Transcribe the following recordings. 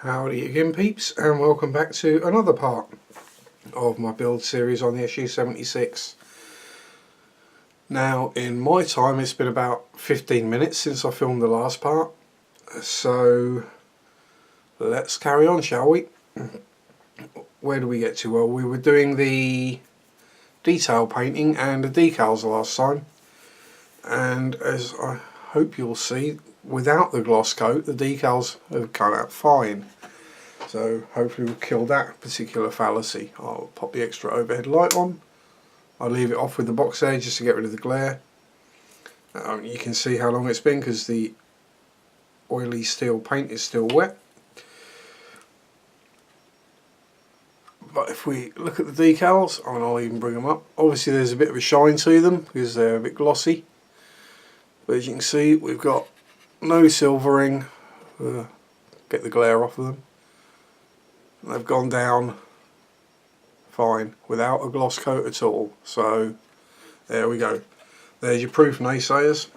Howdy again peeps, and welcome back to another part of my build series on the SU76. Now in my time it's been about 15 minutes since I filmed the last part, so let's carry on, shall we? Where do we get to? Well, we were doing the detail painting and the decals last time, and as I hope you'll see, without the gloss coat the decals have come out fine. So hopefully we'll kill that particular fallacy. I'll pop the extra overhead light on. I'll leave it off with the box there just to get rid of the glare. You can see how long it's been because the oily steel paint is still wet. But if we look at the decals, and I'll even bring them up, obviously there's a bit of a shine to them because they're a bit glossy. But as you can see, we've got no silvering. Get the glare off of them. They've gone down fine without a gloss coat at all. So there we go. There's your proof, naysayers.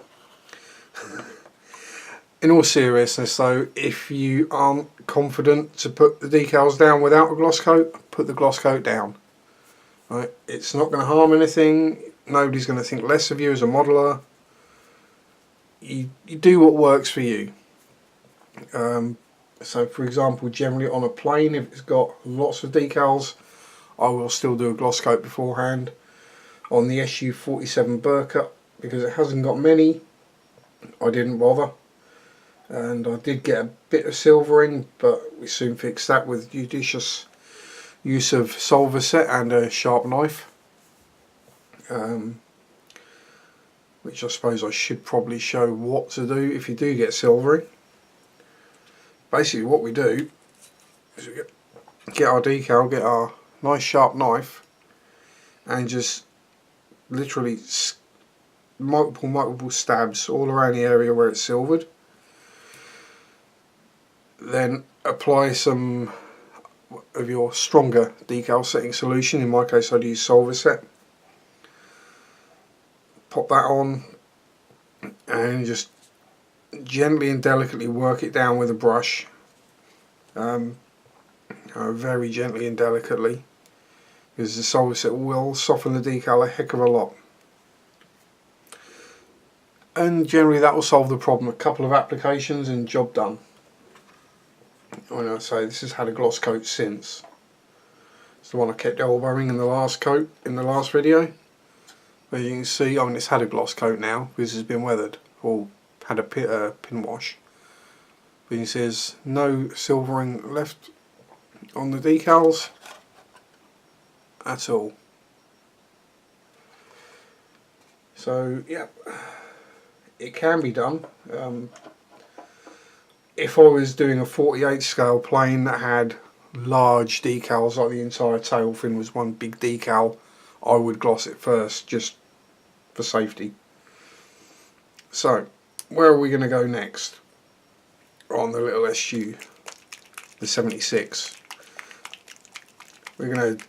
In all seriousness though, if you aren't confident to put the decals down without a gloss coat, put the gloss coat down. Right? It's not going to harm anything. Nobody's going to think less of you as a modeler. You do what works for you. So for example, generally on a plane, if it's got lots of decals, I will still do a gloss coat beforehand. On the SU77 Burka, because it hasn't got many, I didn't bother. And I did get a bit of silvering, but we soon fixed that with judicious use of solver set and a sharp knife. Which I suppose I should probably show what to do if you do get silvering. Basically what we do is we get our decal, get our nice sharp knife, and just literally multiple stabs all around the area where it's silvered. Then apply some of your stronger decal setting solution. In my case I'd use solver set. Pop that on and just gently and delicately work it down with a brush, very gently and delicately, because the solver set will soften the decal a heck of a lot, and generally that will solve the problem. A couple of applications and job done. When I say this has had a gloss coat since, it's the one I kept elbowing in the last coat in the last video. But you can see, I mean, it's had a gloss coat now because it's been weathered, or had a pin wash. But you can see there's no silvering left on the decals at all. So yeah, it can be done. If I was doing a 48 scale plane that had large decals, like the entire tail fin was one big decal, I would gloss it first, just for safety. So where are we going to go next on the little SU, the 76? We're going to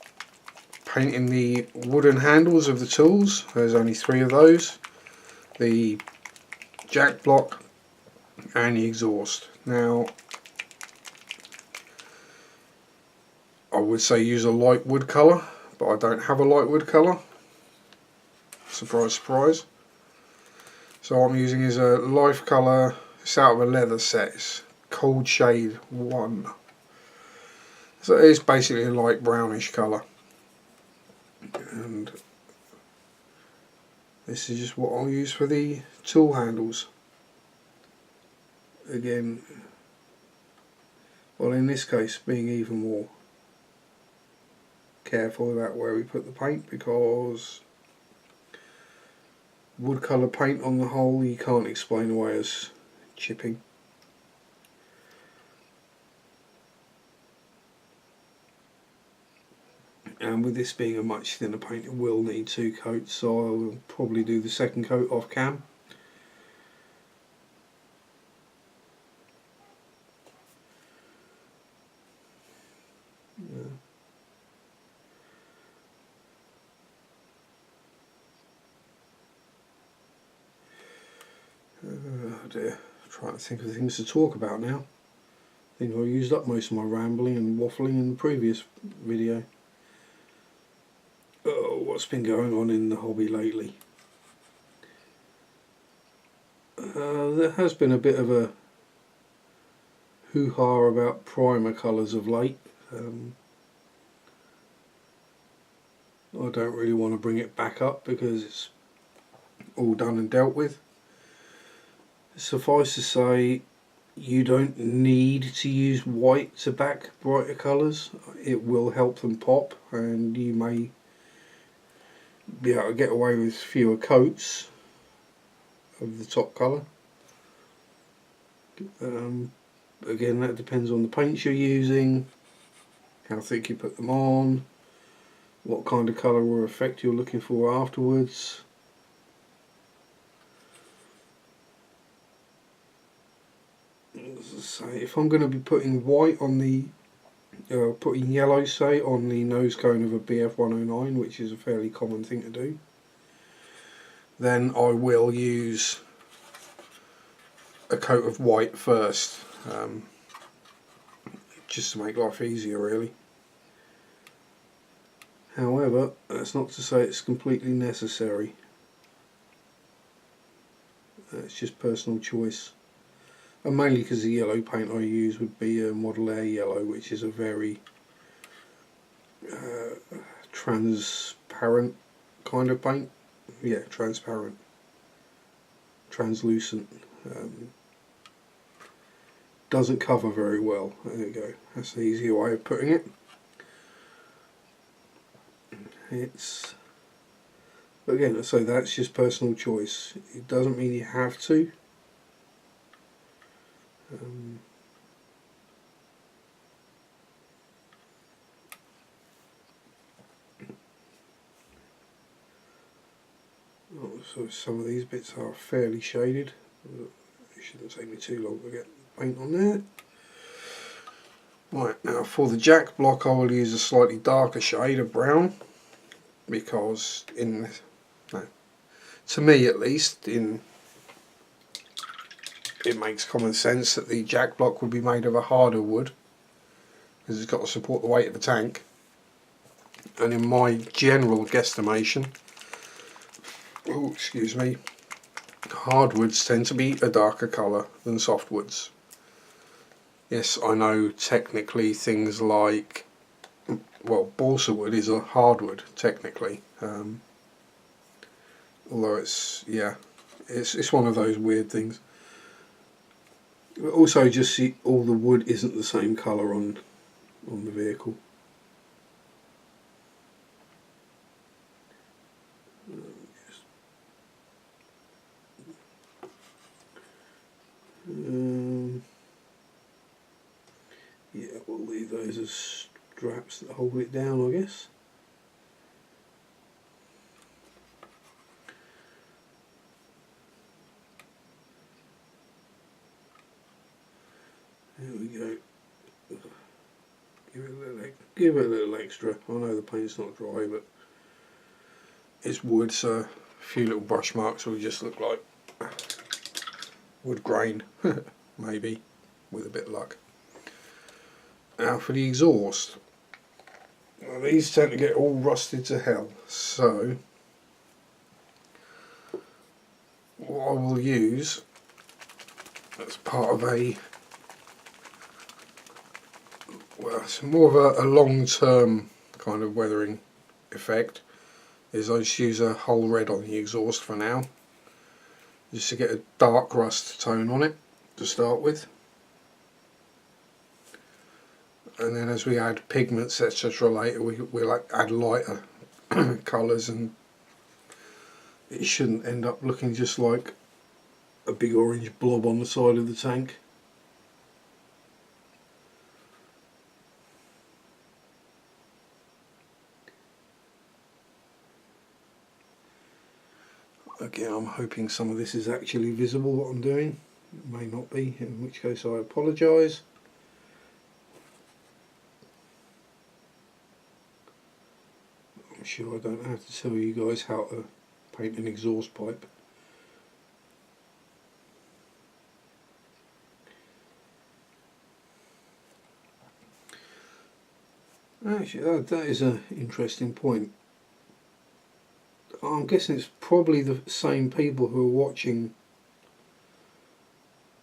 paint in the wooden handles of the tools. There's only 3 of those, the jack block and the exhaust. Now I would say use a light wood colour, but I don't have a light wood colour. Surprise, surprise. So what I'm using is a life colour. It's out of a leather set. It's Cold Shade 1. So it's basically a light brownish colour. And this is just what I'll use for the tool handles. Again, well, in this case being even more careful about where we put the paint, because wood colour paint on the whole you can't explain away as chipping. And with this being a much thinner paint, it will need 2 coats, so I will probably do the second coat off cam. Oh dear, I'm trying to think of things to talk about now. I think I used up most of my rambling and waffling in the previous video. Oh, what's been going on in the hobby lately? There has been a bit of a hoo-ha about primer colours of late. I don't really want to bring it back up because it's all done and dealt with. Suffice to say, you don't need to use white to back brighter colours. It will help them pop, and you may be able to get away with fewer coats of the top colour. Again, that depends on the paints you're using, how thick you put them on, what kind of colour or effect you're looking for afterwards. As I say, if I'm going to be putting white on the, putting yellow say on the nose cone of a BF109, which is a fairly common thing to do, then I will use a coat of white first, just to make life easier really. However, that's not to say it's completely necessary. It's just personal choice, and mainly because the yellow paint I use would be a Model Air yellow, which is a very transparent kind of paint. Yeah, transparent, translucent. Doesn't cover very well. There you go, that's the easier way of putting it. But again, so that's just personal choice. It doesn't mean you have to. So some of these bits are fairly shaded. It shouldn't take me too long to get paint on there. Right, now for the jack block I will use a slightly darker shade of brown, because to me at least, it makes common sense that the jack block would be made of a harder wood, because it's got to support the weight of the tank. And in my general guesstimation, oh excuse me, hardwoods tend to be a darker colour than softwoods. Yes, I know technically things like, well, balsa wood is a hardwood technically, although it's one of those weird things. But also just see, all the wood isn't the same colour on the vehicle. Yeah, we'll leave those as straps that hold it down, I guess. There we go. Give it a little extra. I know the paint's not dry, but it's wood, so a few little brush marks will just look like wood grain, maybe, with a bit of luck. Now for the exhaust. Now these tend to get all rusted to hell, so what I will use as part of it's more of a long-term kind of weathering effect, is I just use a whole red on the exhaust for now, just to get a dark rust tone on it to start with. And then as we add pigments etc later, we'll add lighter colours, and it shouldn't end up looking just like a big orange blob on the side of the tank. Again, I'm hoping some of this is actually visible what I'm doing. It may not be, in which case I apologise. I'm sure I don't have to tell you guys how to paint an exhaust pipe. Actually, that is an interesting point. I'm guessing it's probably the same people who are watching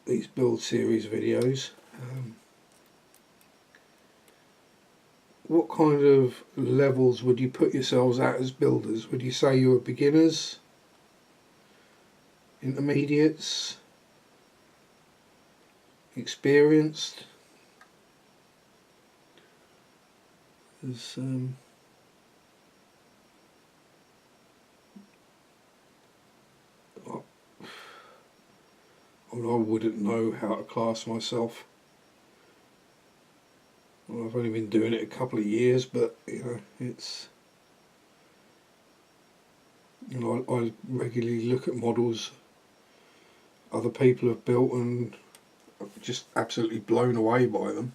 these build series videos. What kind of levels would you put yourselves at as builders? Would you say you were beginners, intermediates, experienced? There's, I wouldn't know how to class myself. Well, I've only been doing it a couple of years, but you know, it's, you know, I regularly look at models other people have built and I'm just absolutely blown away by them.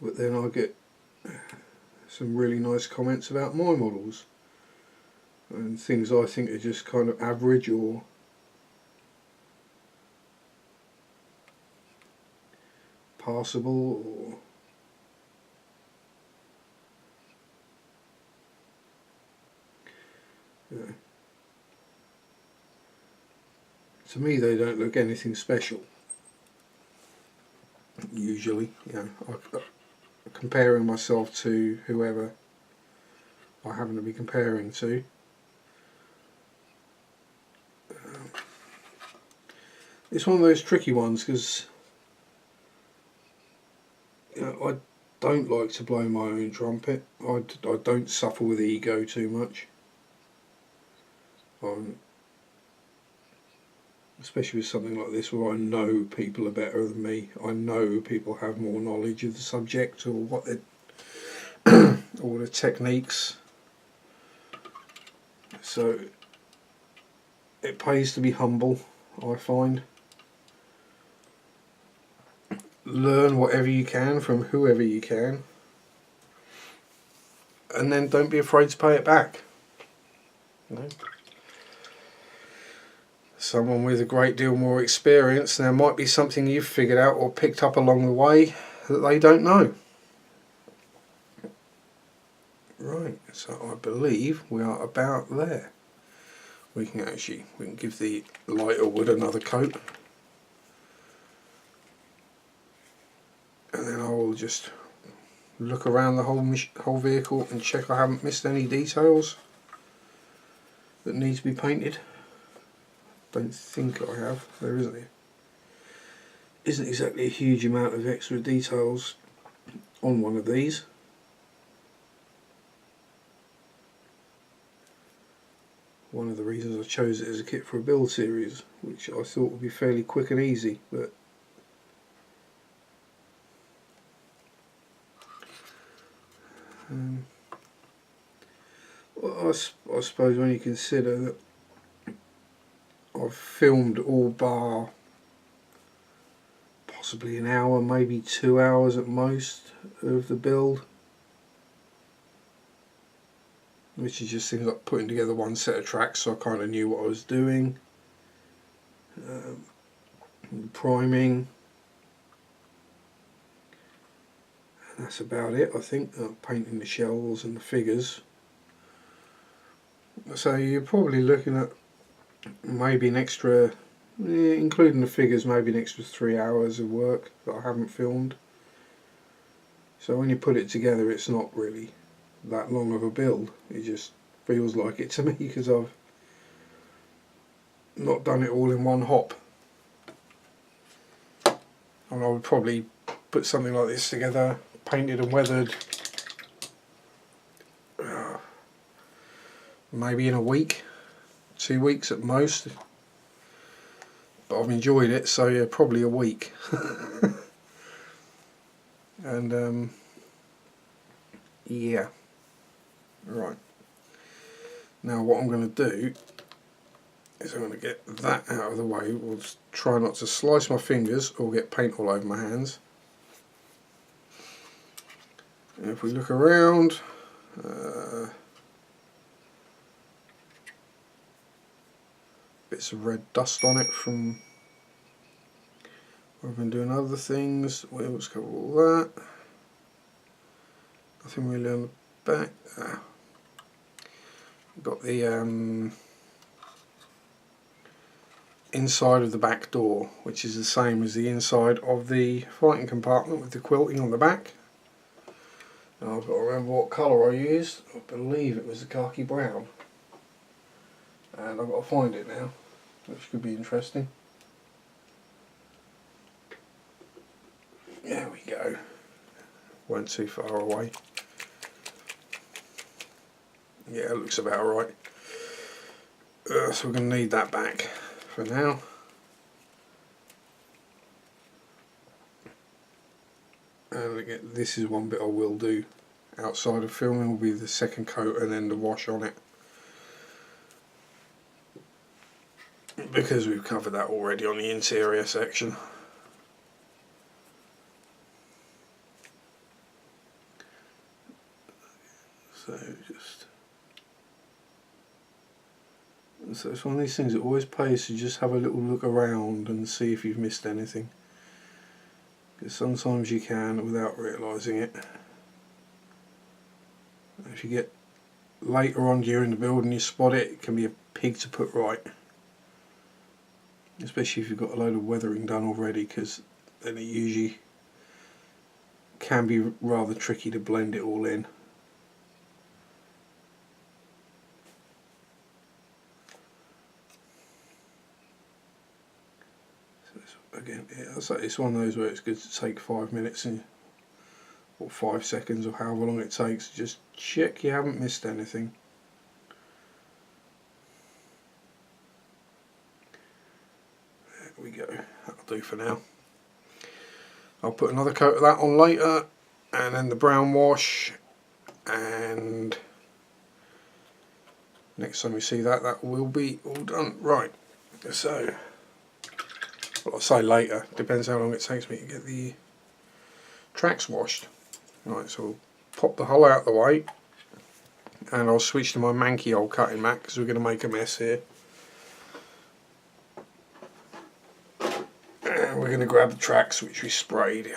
But then I get some really nice comments about my models and things I think are just kind of average or passable, or yeah. To me they don't look anything special usually. You know, comparing myself to whoever I happen to be comparing to. It's one of those tricky ones because you know, I don't like to blow my own trumpet. I don't suffer with ego too much. Especially with something like this where I know people are better than me. I know people have more knowledge of the subject or what or the techniques. So it pays to be humble, I find. Learn whatever you can from whoever you can, and then don't be afraid to pay it back. You know? Someone with a great deal more experience, there might be something you've figured out or picked up along the way that they don't know. Right, so I believe we are about there. We can give the lighter wood another coat. And then I will just look around the whole vehicle and check I haven't missed any details that need to be painted. Don't think I have. There isn't exactly a huge amount of extra details on one of these. One of the reasons I chose it as a kit for a build series, which I thought would be fairly quick and easy, but well, I suppose when you consider that I've filmed all bar possibly an hour, maybe 2 hours at most of the build, which is just things like putting together one set of tracks so I kind of knew what I was doing, priming, and that's about it I think. Painting the shells and the figures. So you're probably looking at maybe an extra, including the figures, maybe an extra 3 hours of work that I haven't filmed. So when you put it together it's not really that long of a build. It just feels like it to me because I've not done it all in one hop. And I would probably put something like this together, painted and weathered, maybe in a week, 2 weeks at most. But I've enjoyed it, so yeah, probably a week. And yeah, right. Now what I'm going to do is I'm going to get that out of the way. We'll just try not to slice my fingers or get paint all over my hands. And if we look around, bits of red dust on it from where I've been doing other things. Wheels cover all that. Nothing really on the back. Got the inside of the back door, which is the same as the inside of the fighting compartment with the quilting on the back. Now I've got to remember what colour I used. I believe it was the khaki brown, and I've got to find it now, which could be interesting. There we go. Went too far away. Yeah, it looks about right. So we're going to need that back for now. And again, this is one bit I will do outside of filming, will be the second coat and then the wash on it, because we've covered that already on the interior section. So it's one of these things that always pays to just have a little look around and see if you've missed anything, because sometimes you can without realising it. If you get later on during the build and you spot it, it can be a pig to put right, especially if you've got a load of weathering done already, because then it usually can be rather tricky to blend it all in. Again, it's one of those where it's good to take 5 minutes or 5 seconds or however long it takes to just check you haven't missed anything. There we go, that'll do for now. I'll put another coat of that on later, and then the brown wash, and next time we see that, that will be all done. Right, so well, I'll say later, depends how long it takes me to get the tracks washed. Right, so we'll pop the hull out of the way, and I'll switch to my manky old cutting mat because we're going to make a mess here. And we're going to grab the tracks which we sprayed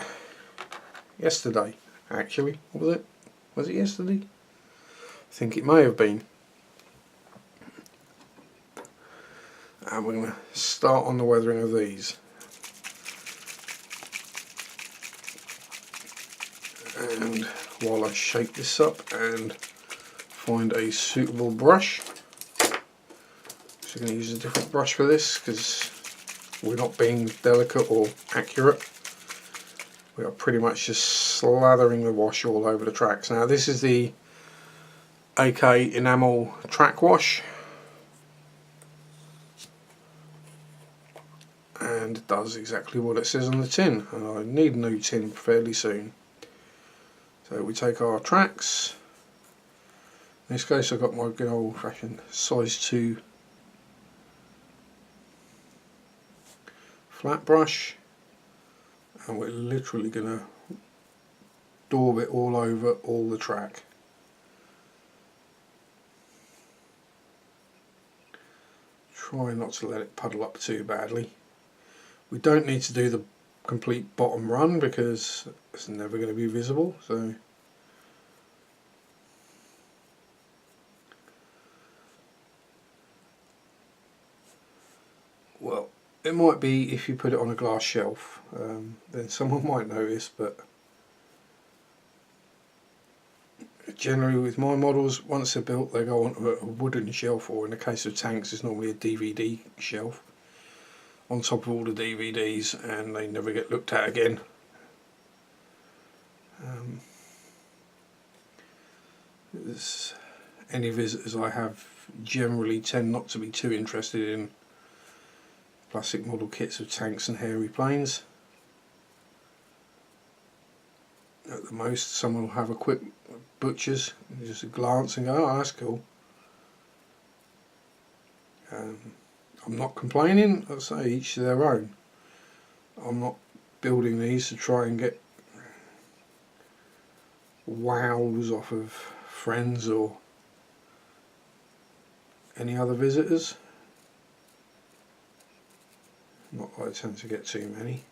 yesterday, actually. What was it? Was it yesterday? I think it may have been. And we're going to start on the weathering of these. And while I shake this up and find a suitable brush, so I'm going to use a different brush for this because we're not being delicate or accurate. We are pretty much just slathering the wash all over the tracks. Now this is the AK enamel track wash, and it does exactly what it says on the tin, and I need a new tin fairly soon. So we take our tracks. In this case I've got my good old fashioned size 2 flat brush, and we're literally going to daub it all over all the track. Try not to let it puddle up too badly. We don't need to do the complete bottom run because it's never going to be visible, so well, it might be if you put it on a glass shelf, then someone might notice, but generally with my models, once they're built they go onto a wooden shelf, or in the case of tanks it's normally a DVD shelf on top of all the DVDs, and they never get looked at again. Any visitors I have generally tend not to be too interested in plastic model kits of tanks and hairy planes. At the most someone will have a quick butcher's, just a glance and go, oh that's cool. I'm not complaining, I'll say each to their own. I'm not building these to try and get wows off of friends or any other visitors. not that I tend to get too many.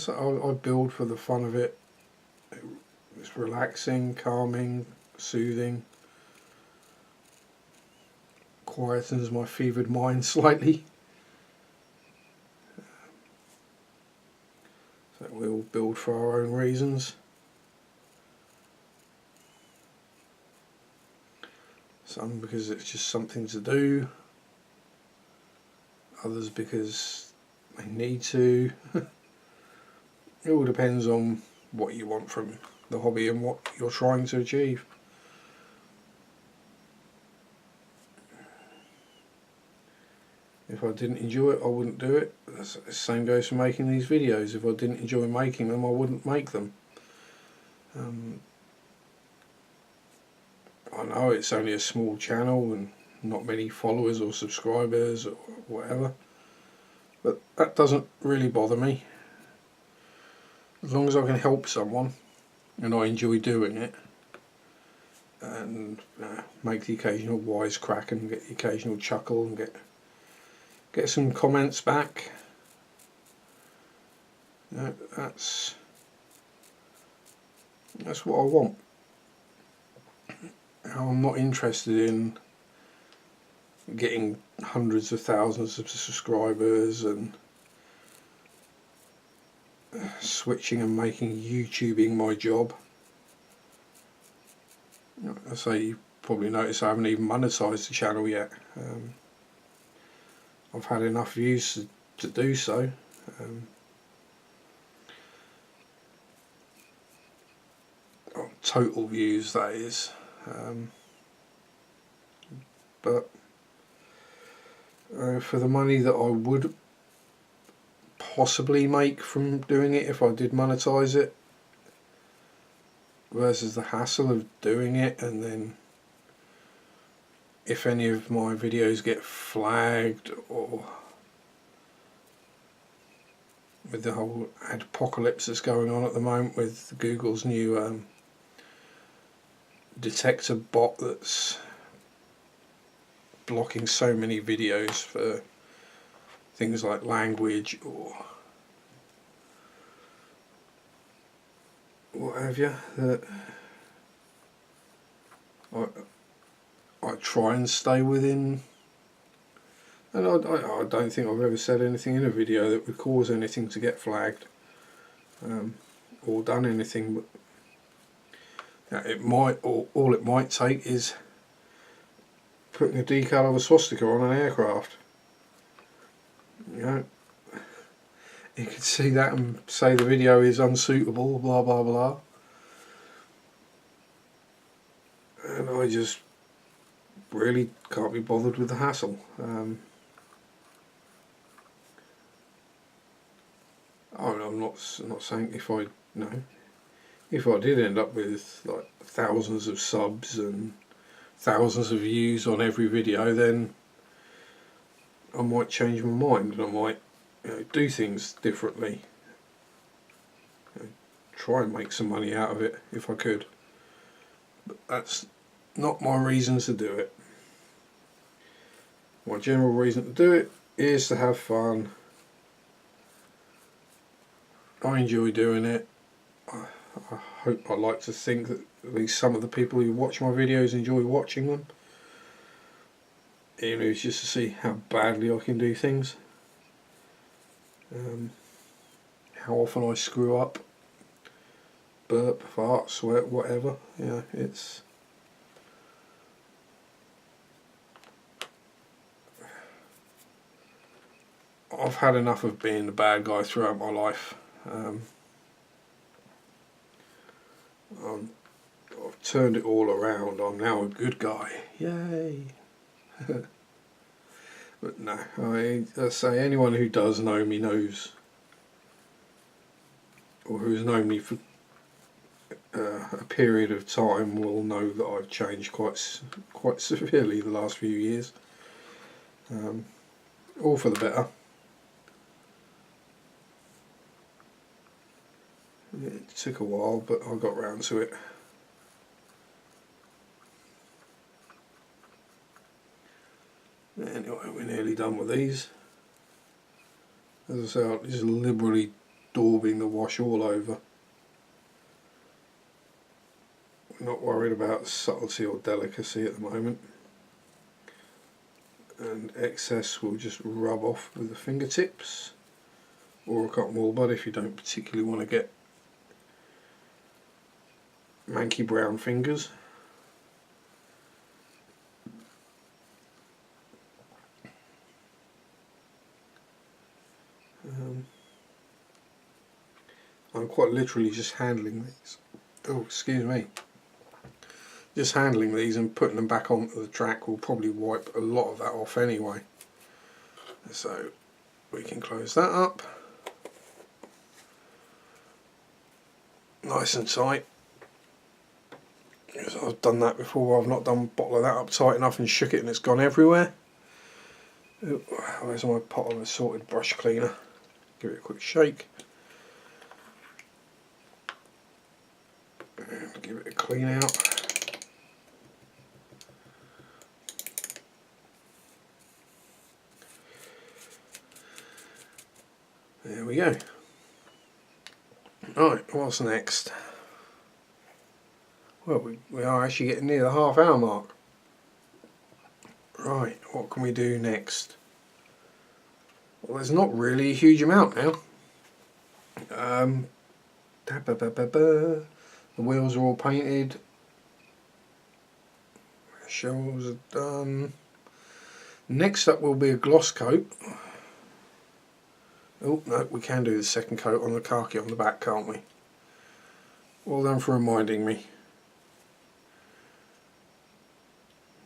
I build for the fun of it. It's relaxing, calming, soothing, quietens my fevered mind slightly. So we all build for our own reasons. Some because it's just something to do, others because they need to. It all depends on what you want from the hobby and what you're trying to achieve. If I didn't enjoy it, I wouldn't do it. The same goes for making these videos. If I didn't enjoy making them, I wouldn't make them. I know it's only a small channel and not many followers or subscribers or whatever, but that doesn't really bother me. As long as I can help someone and I enjoy doing it, and make the occasional wisecrack and get the occasional chuckle and get some comments back, that's what I want. I'm not interested in getting hundreds of thousands of subscribers and switching and making YouTubing my job. I say, you probably noticed I haven't even monetised the channel yet. I've had enough views to do so. Total views, that is. But for the money that I would possibly make from doing it if I did monetize it, versus the hassle of doing it, and then if any of my videos get flagged, or with the whole apocalypse that's going on at the moment with Google's new detector bot that's blocking so many videos for things like language or what have you, that I try and stay within. And I don't think I've ever said anything in a video that would cause anything to get flagged, or done anything. But it might, or all it might take is putting a decal of a swastika on an aircraft. You know, you could see that and say the video is unsuitable, blah blah blah. And I just really can't be bothered with the hassle. I'm not saying if I did end up with like thousands of subs and thousands of views on every video, then I might change my mind and I might do things differently. Try and make some money out of it if I could. But that's not my reason to do it. My general reason to do it is to have fun. I enjoy doing it. I like to think that at least some of the people who watch my videos enjoy watching them. Even if it's just to see how badly I can do things. How often I screw up. Burp, fart, sweat, whatever. Yeah, it's... I've had enough of being the bad guy throughout my life. I've turned it all around. I'm now a good guy. Yay! But no, I say anyone who does know me knows, or who's known me for a period of time, will know that I've changed quite severely the last few years. All for the better. It took a while, but I got round to it. nearly done with these. As I say, I'm just liberally daubing the wash all over. Not worried about subtlety or delicacy at the moment. And excess we'll just rub off with the fingertips or a cotton wool bud if you don't particularly want to get manky brown fingers. I'm quite literally just handling these. Oh, excuse me. Just handling these and putting them back onto the track will probably wipe a lot of that off anyway. So we can close that up. Nice and tight. Because I've done that before, I've not done bottle of that up tight enough and shook it and it's gone everywhere. Ooh, where's my pot of assorted brush cleaner? Give it a quick shake. And give it a clean out. There we go. Right, what's next? Well, we are actually getting near the half-hour mark. Right, what can we do next? Well, there's not really a huge amount now. The wheels are all painted. Shells are done. Next up will be a gloss coat. Oh no, we can do the second coat on the khaki on the back, can't we? Well done for reminding me.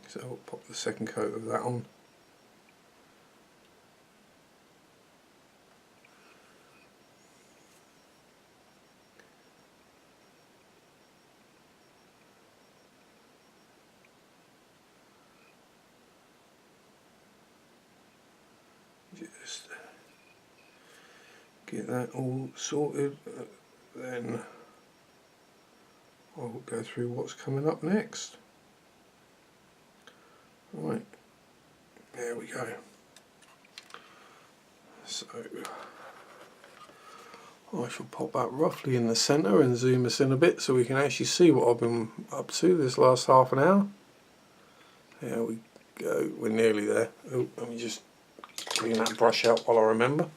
So I'll pop the second coat of that on. Just get that all sorted, then I'll go through what's coming up next. Right, there we go. So I shall pop that roughly in the centre and zoom us in a bit so we can actually see what I've been up to this last half an hour. There we go, we're nearly there. Oh, let me just clean that brush out while I remember.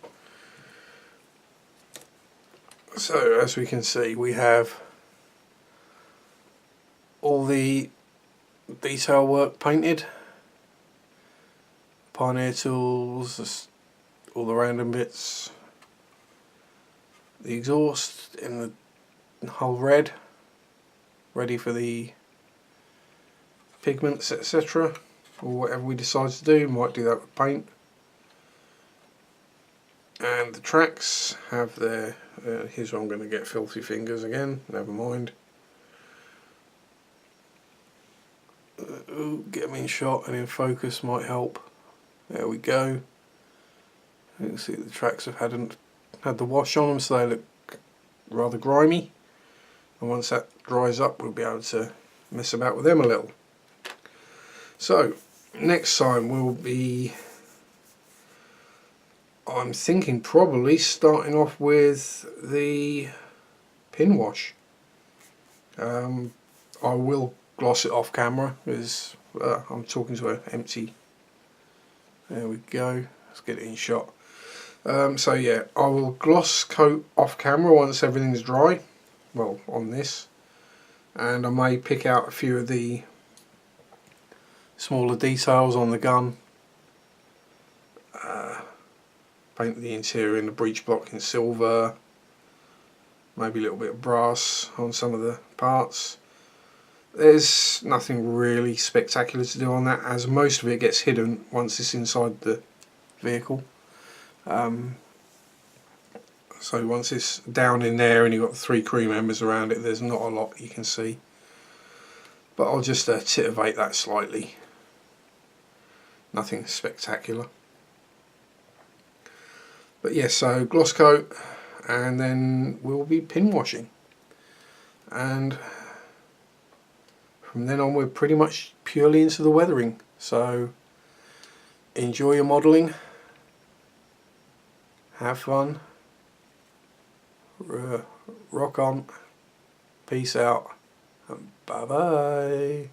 So as we can see, we have all the detail work painted, Pioneer tools, all the random bits, the exhaust in the whole red, ready for the pigments, etc., or whatever we decide to do. Might do that with paint. And the tracks have their here's where I'm going to get filthy fingers again, never mind. Get them in shot and in focus might help. There we go. You can see the tracks have had the wash on them, so they look rather grimy, and once that dries up we'll be able to mess about with them a little. So next time we'll be, I'm thinking probably starting off with the pin wash. I will gloss it off camera because I'm talking to an empty. There we go, let's get it in shot. So yeah, I will gloss coat off camera once everything's dry, well, on this, and I may pick out a few of the smaller details on the gun, paint the interior in the breech block in silver, maybe a little bit of brass on some of the parts. There's nothing really spectacular to do on that, as most of it gets hidden once it's inside the vehicle. So once it's down in there and you've got 3 crew members around it, there's not a lot you can see. But I'll just titivate that slightly. Nothing spectacular. But yes, so gloss coat, and then we'll be pin washing. And from then on we're pretty much purely into the weathering. So enjoy your modelling, have fun, rock on, peace out, and bye bye.